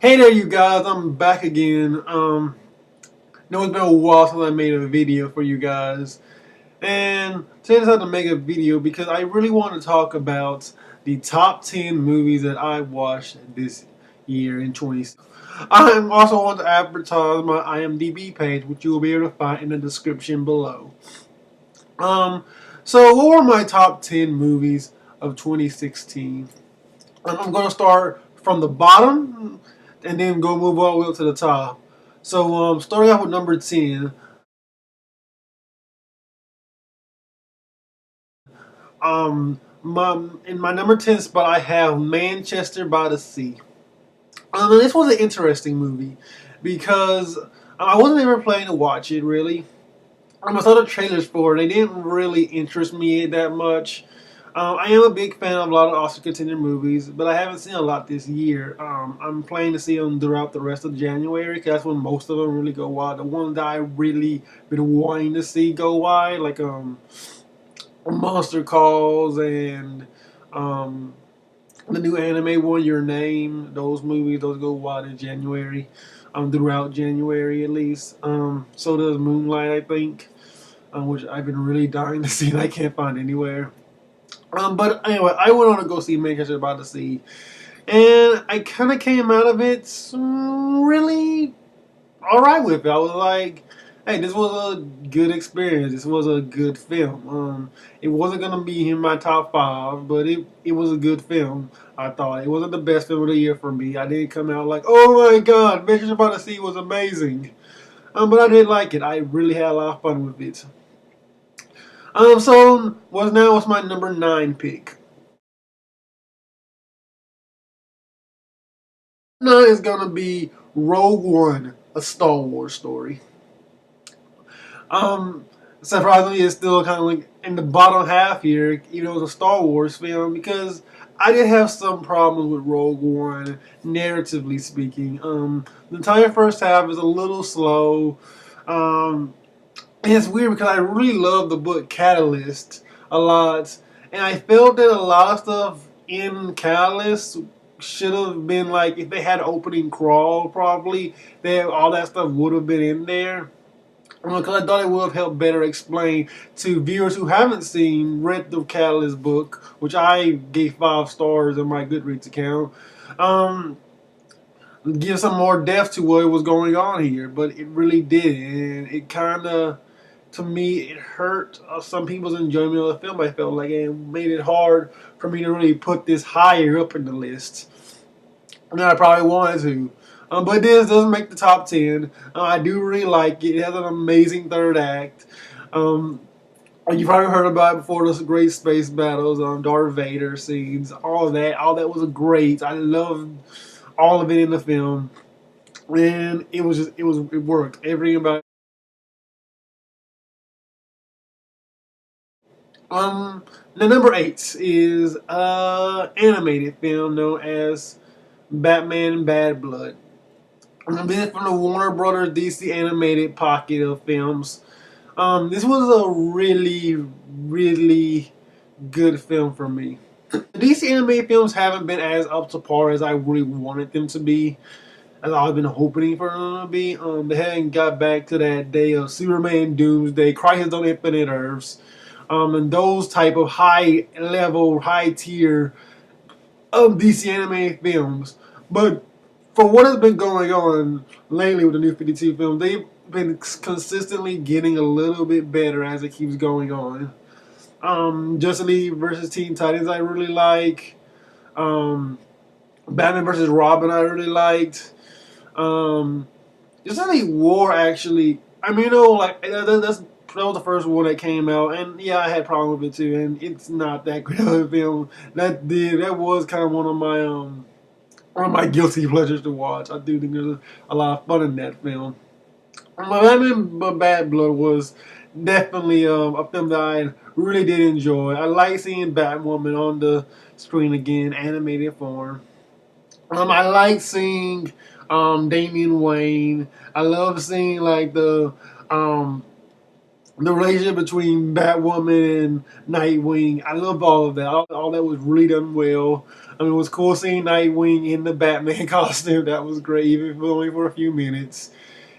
Hey there, you guys. I'm back again. Know it's been a while since I made a video for you guys, and today I decided to make a video because I really want to talk about the top 10 movies that I watched this year in 20. I also want to advertise my IMDb page, which you will be able to find in the description below. Um, so what were my top 10 movies of 2016? I'm going to start from the bottom and then go move all the way up to the top. So starting off with number 10, in my number 10 spot I have Manchester by the Sea. This was an interesting movie because I wasn't ever planning to watch it really. I saw the trailers for it. They didn't really interest me that much. I am a big fan of a lot of Oscar contender movies, but I haven't seen a lot this year. I'm planning to see them throughout the rest of January because that's when most of them really go wide. The ones that I really been wanting to see go wide, like Monster Calls and um, the new anime one, Your Name. Those movies, those go wide in January. Throughout January at least. So does Moonlight, I think, which I've been really dying to see and I can't find anywhere. But anyway, I went on to go see Manchester by the Sea, and I kind of came out of it really all right with it. I was like, "Hey, this was a good experience. This was a good film. It wasn't gonna be in my top five, but it was a good film. I thought it wasn't the best film of the year for me. I didn't come out like, oh my god, Manchester by the Sea was amazing. But I did like it. I really had a lot of fun with it. So what's my number 9 pick? Nine is gonna be Rogue One, a Star Wars story. Um, Surprisingly, it's still kind of like in the bottom half here, even though it's a Star Wars film, because I did have some problems with Rogue One, narratively speaking. The entire first half is a little slow. Um, and it's weird because I really love the book Catalyst a lot, and I felt that a lot of stuff in Catalyst should have been like if they had opening crawl, probably all that stuff would have been in there. Because I thought it would have helped better explain to viewers who haven't read the Catalyst book, which I gave 5 stars in my Goodreads account. Um, give some more depth to what was going on here, but it really did, and it kind of, to me, it hurt some people's enjoyment of the film. I felt like it made it hard for me to really put this higher up in the list than I probably wanted to. But this doesn't make the top 10. I do really like it. It has an amazing third act. Um, you've probably heard about it before. Those great space battles, Darth Vader scenes, all of that. All that was great. I loved all of it in the film, and it worked. Everything about it. The number 8 is animated film known as Batman Bad Blood. This is from the Warner Brothers DC animated pocket of films. This was a really, really good film for me. The DC animated films haven't been as up to par as I really wanted them to be, as I've been hoping for them to be. They hadn't got back to that day of Superman Doomsday, Crisis on Infinite Earths, and those type of high level, high tier of DC animated films. But for what has been going on lately with the New 52 films, they've been consistently getting a little bit better as it keeps going on. Justice League versus Teen Titans, I really like. Um, Batman versus Robin, I really liked. Um, Justice League War, actually, I mean, like that was the first one that came out, and yeah, I had problems with it too. And it's not that great of a film. That was kind of one of my guilty pleasures to watch. I do think there's a lot of fun in that film. But Bad Blood was definitely a film that I really did enjoy. I like seeing Batwoman on the screen again, animated form. I like seeing Damian Wayne. I love seeing like the um, the relationship between Batwoman and Nightwing. I love all of that. All that was really done well. I mean, it was cool seeing Nightwing in the Batman costume. That was great, even if only for a few minutes.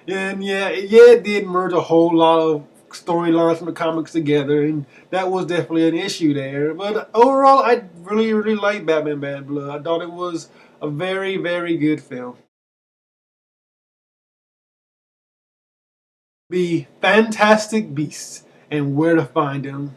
And yeah, it did merge a whole lot of storylines from the comics together, and that was definitely an issue there. But overall, I really, really liked Batman Bad Blood. I thought it was a very, very good film. The Fantastic Beasts and Where to Find Them.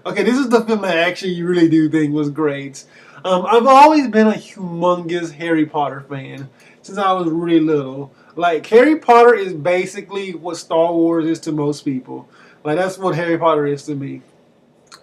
Okay, this is the film I actually really do think was great. I've always been a humongous Harry Potter fan since I was really little. Like, Harry Potter is basically what Star Wars is to most people. Like, that's what Harry Potter is to me.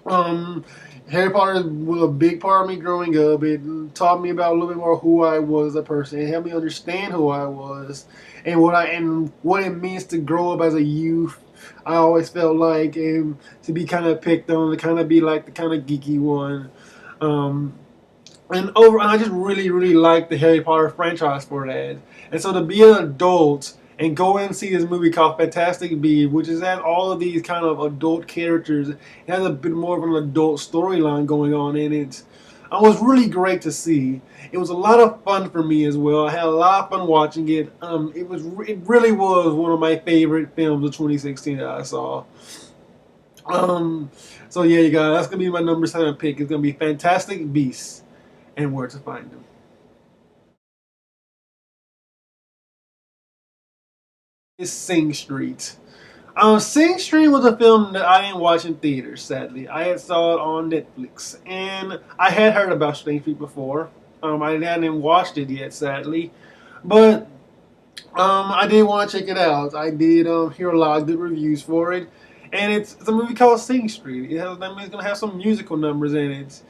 Um, Harry Potter was a big part of me growing up. It taught me about a little bit more who I was as a person. It helped me understand who I was and what it means to grow up as a youth. I always felt like to be kind of picked on, to kind of be like the kind of geeky one. Um, and I just really, really like the Harry Potter franchise for that. And so to be an adult and go and see this movie called Fantastic Beasts, which is has all of these kind of adult characters, it has a bit more of an adult storyline going on in it. It was really great to see. It was a lot of fun for me as well. I had a lot of fun watching it. It really was one of my favorite films of 2016 that I saw. Um, so yeah, you guys, that's gonna be my number 7 pick. It's gonna be Fantastic Beasts and Where to Find Them. Is Sing Street. Sing Street was a film that I didn't watch in theaters, sadly. I had saw it on Netflix, and I had heard about Sing Street before. I hadn't watched it yet, sadly, but I did want to check it out. I did hear a lot of good reviews for it, and it's a movie called Sing Street. It's gonna have some musical numbers in it.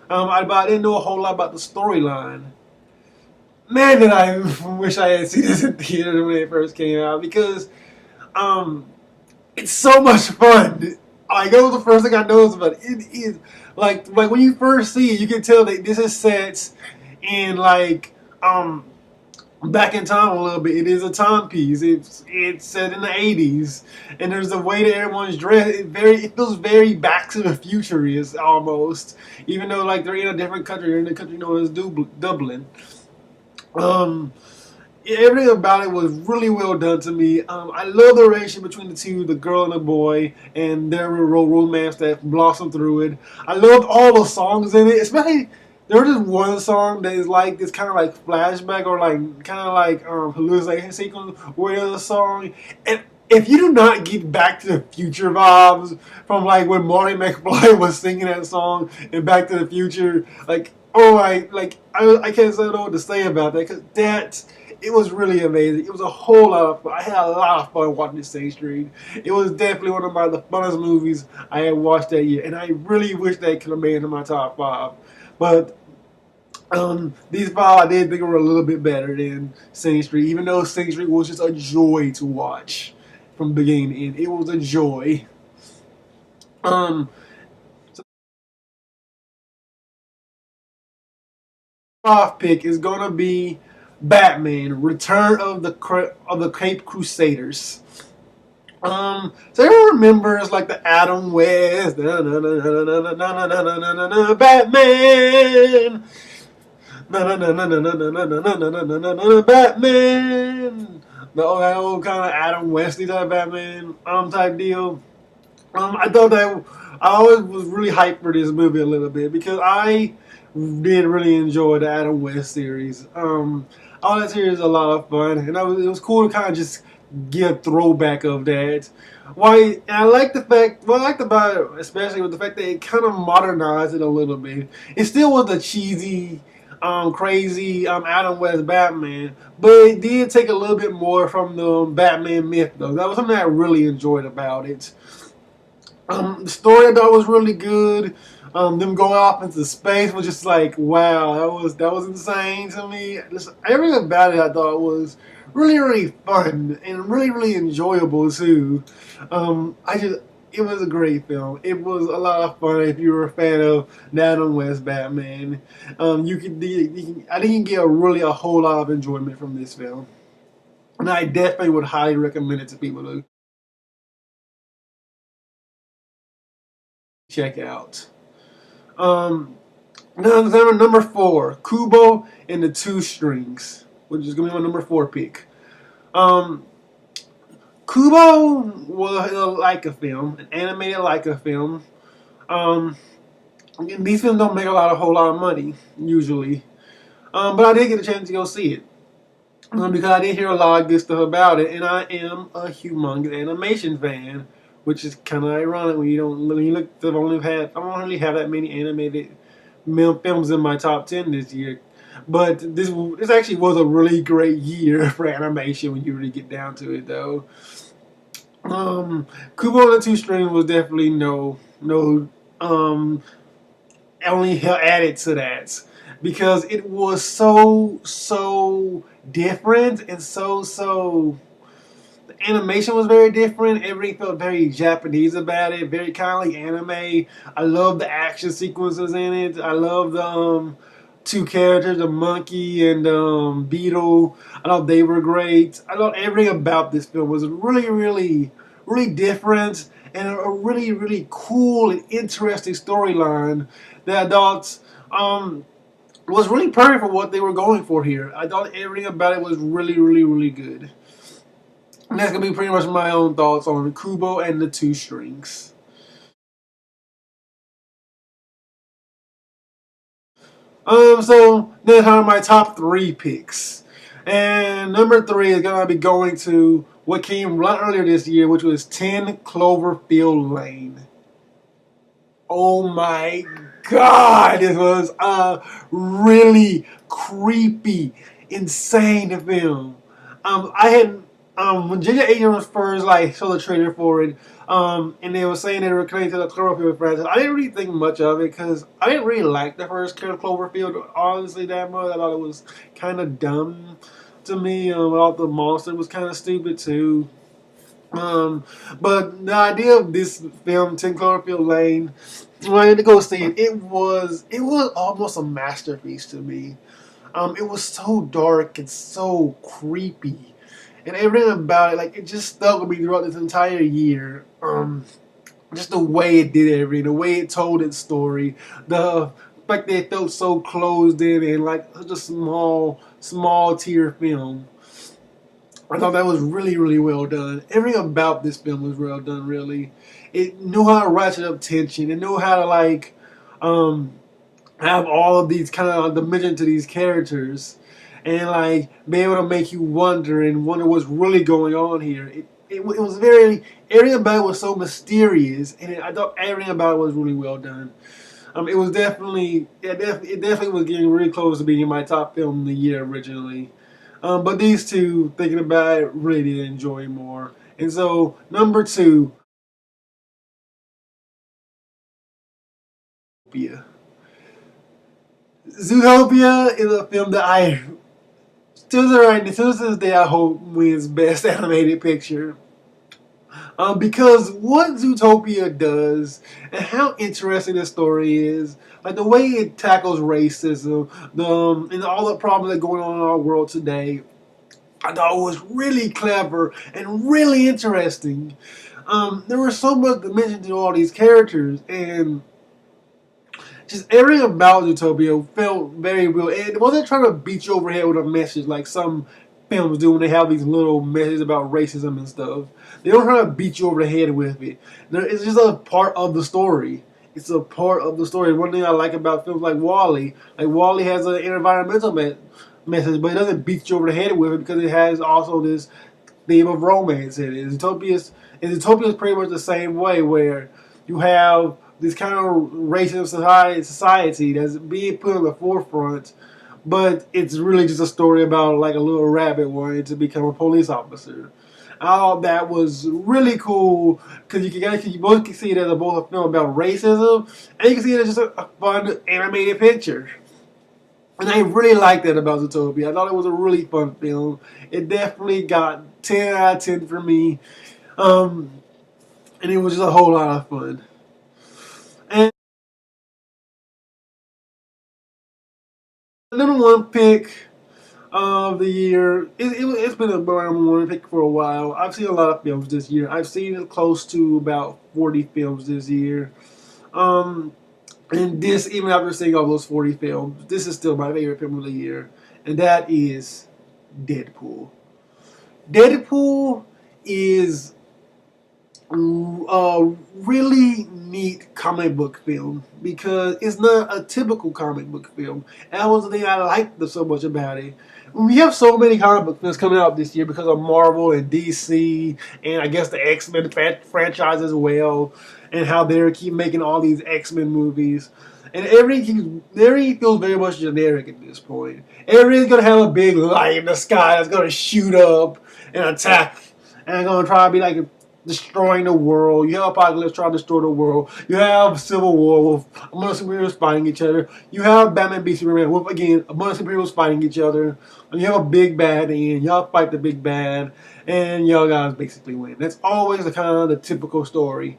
But I didn't know a whole lot about the storyline. Man, did I wish I had seen this in theaters when it first came out because um, it's so much fun. Like that was the first thing I noticed about it. It is like when you first see it, you can tell that this is set in um back in time a little bit. It is a timepiece. It's set in the 80s, and there's the way that everyone's dressed. It feels very Back to the Future is almost, even though like they're in a different country. They're in a country known as Dublin. Um, Everything about it was really well done to me. I love the relationship between the two, the girl and the boy, and their romance that blossomed through it. I loved all the songs in it, especially there was this one song that is like this kind of like flashback or like kind of like hallucination sequence where there's a song, and if you do not get Back to the Future vibes from like when Marty McFly was singing that song in Back to the Future, like oh I can't say know what to say about that because that it was really amazing. It was a whole lot of fun. I had a lot of fun watching this Sing Street. It was definitely one of the funnest movies I had watched that year, and I really wish they could have made it in my top 5. But these 5 I did think were a little bit better than Sing Street, even though Sing Street was just a joy to watch from beginning to end. It was a joy. Um, so 5 pick is gonna be Batman: Return of the Cape Crusaders. So everyone remembers like the Adam West, Batman, Batman, that old kind of Adam Westy type Batman type deal. I thought that I always was really hyped for this movie a little bit because I did really enjoy the Adam West series. All that series is a lot of fun, and it was cool to kind of just get a throwback of that. Why? And I like the fact. What I liked about it, especially, with the fact that it kind of modernized it a little bit. It still was a cheesy, crazy Adam West Batman, but it did take a little bit more from the Batman myth, though. That was something I really enjoyed about it. The story I thought was really good. Them going off into space was just like wow, that was insane to me. Everything about it I thought was really really fun and really really enjoyable too. I just it was a great film. It was a lot of fun if you were a fan of Adam West Batman. I think you get a whole lot of enjoyment from this film, and I definitely would highly recommend it to people. check out. Um, number 4, Kubo and the Two Strings, which is gonna be my number 4 pick. Um, Kubo was a Leica film, an animated Leica film. Um, these films don't make a whole lot of money usually, but I did get a chance to go see it. Because I did hear a lot of good stuff about it, and I am a humongous animation fan, which is kind of ironic when you look. I don't really have that many animated films in my top 10 this year, but this actually was a really great year for animation when you really get down to it, though. Kubo and the Two Strings was definitely no only added to that because it was so different and so the animation was very different. Everything felt very Japanese about it, very kind of like anime. I love the action sequences in it. I love the two characters, the monkey and beetle. I thought they were great. I thought everything about this film was really different and a really cool and interesting storyline that I thought was really perfect for what they were going for here. I thought everything about it was really good. And that's gonna be pretty much my own thoughts on Kubo and the Two Strings. So then are my top 3 picks, and number 3 is gonna be going to what came right earlier this year, which was 10 Cloverfield Lane. Oh my God, this was a really creepy, insane film. I had when Ginger Abrams first saw the trailer for it, and they were saying they were connected to the Cloverfield franchise. I didn't really think much of it because I didn't really like the first Cloverfield honestly that much. I thought it was kind of dumb to me. I thought the monster was kind of stupid too. Um, but the idea of this film, 10 Cloverfield Lane, when I had to go see it, it was almost a masterpiece to me. It was so dark and so creepy, and everything about it, it just stuck with me throughout this entire year. Just the way it did everything, the way it told its story, the fact that it felt so closed in and like such a small tier film. I thought that was really well done. Everything about this film was well done. Really, it knew how to ratchet up tension. It knew how to um, have all of these kind of dimension to these characters, and be able to make you wonder what's really going on here. It was very everything about it was so mysterious, and I thought everything about it was really well done. It was it definitely was getting really close to being in my top film of the year originally. But these two, thinking about it, really did enjoy more. And so, number 2, Zootopia. Zootopia is a film that I still to this day I hope wins Best Animated Picture. Because what Zootopia does and how interesting the story is, like the way it tackles racism, and all the problems that are going on in our world today, I thought it was really clever and really interesting. There was so much dimension to all these characters, and just everything about Zootopia felt very real. And it wasn't trying to beat you over the head with a message like some films do when they have these little messages about racism and stuff. They don't try to beat you over the head with it. It's just a part of the story. It's a part of the story. One thing I like about films like Wall-E, has an environmental message, but it doesn't beat you over the head with it because it has also this theme of romance in it. Zootopia is pretty much the same way, where you have this kind of racist society that's being put on the forefront, but it's really just a story about a little rabbit wanting to become a police officer. I thought that was really cool because you both can see it as both a film about racism and you can see it as just a fun animated picture. And I really liked that about Zootopia. I thought it was a really fun film. It definitely got 10 out of 10 for me. Um, and it was just a whole lot of fun. And number 1 pick of the year, it's been a number 1 pick for a while. I've seen a lot of films this year. I've seen close to about 40 films this year. Um, and this, even after seeing all those 40 films, this is still my favorite film of the year, and that is Deadpool. Deadpool is a really neat comic book film because it's not a typical comic book film. And that was the thing I liked so much about it. We have so many comic book films coming out this year because of Marvel and DC, and I guess the X-Men franchise as well, and how they keep making all these X-Men movies. And everything feels very much generic at this point. Everything's gonna have a big light in the sky that's gonna shoot up and attack, and gonna try to be like destroying the world. You have Apocalypse trying to destroy the world. You have Civil War with a bunch of superheroes fighting each other. You have Batman v Superman with, again, a bunch of superheroes fighting each other. And you have a big bad at the end. Y'all fight the big bad, and y'all guys basically win. That's always the kind of the typical story.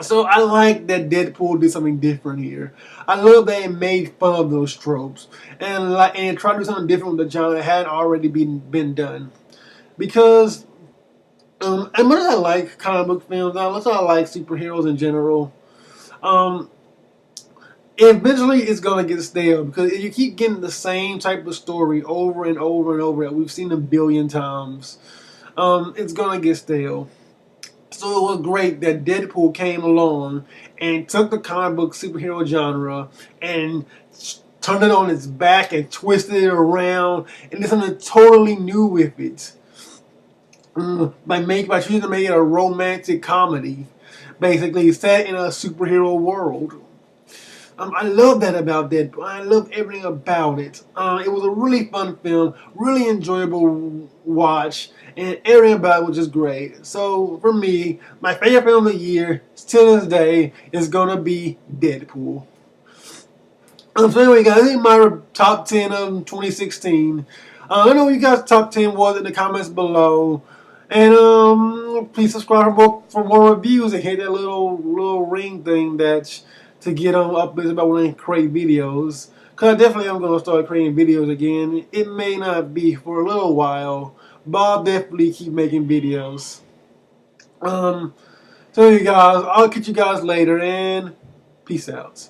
So I like that Deadpool did something different here. I love that it made fun of those tropes and tried to do something different with the genre that hadn't already been done. Because and much as I like comic book films, much as I like superheroes in general, um, eventually it's gonna get stale because if you keep getting the same type of story over and over and over that we've seen a billion times, it's gonna get stale. So it was great that Deadpool came along and took the comic book superhero genre and turned it on its back and twisted it around and did something totally new with it. By choosing to make it a romantic comedy, basically set in a superhero world. I love that about Deadpool. I love everything about it. It was a really fun film, really enjoyable watch, and everything about it was just great. So for me, my favorite film of the year, till this day, is gonna be Deadpool. So anyway, guys, this is my top 10 of 2016. I know what you guys' top 10 was in the comments below. And please subscribe for more reviews and hit that little ring thing to get on updates about when I create videos. Cause I definitely am gonna start creating videos again. It may not be for a little while, but I'll definitely keep making videos. So you guys, I'll catch you guys later and peace out.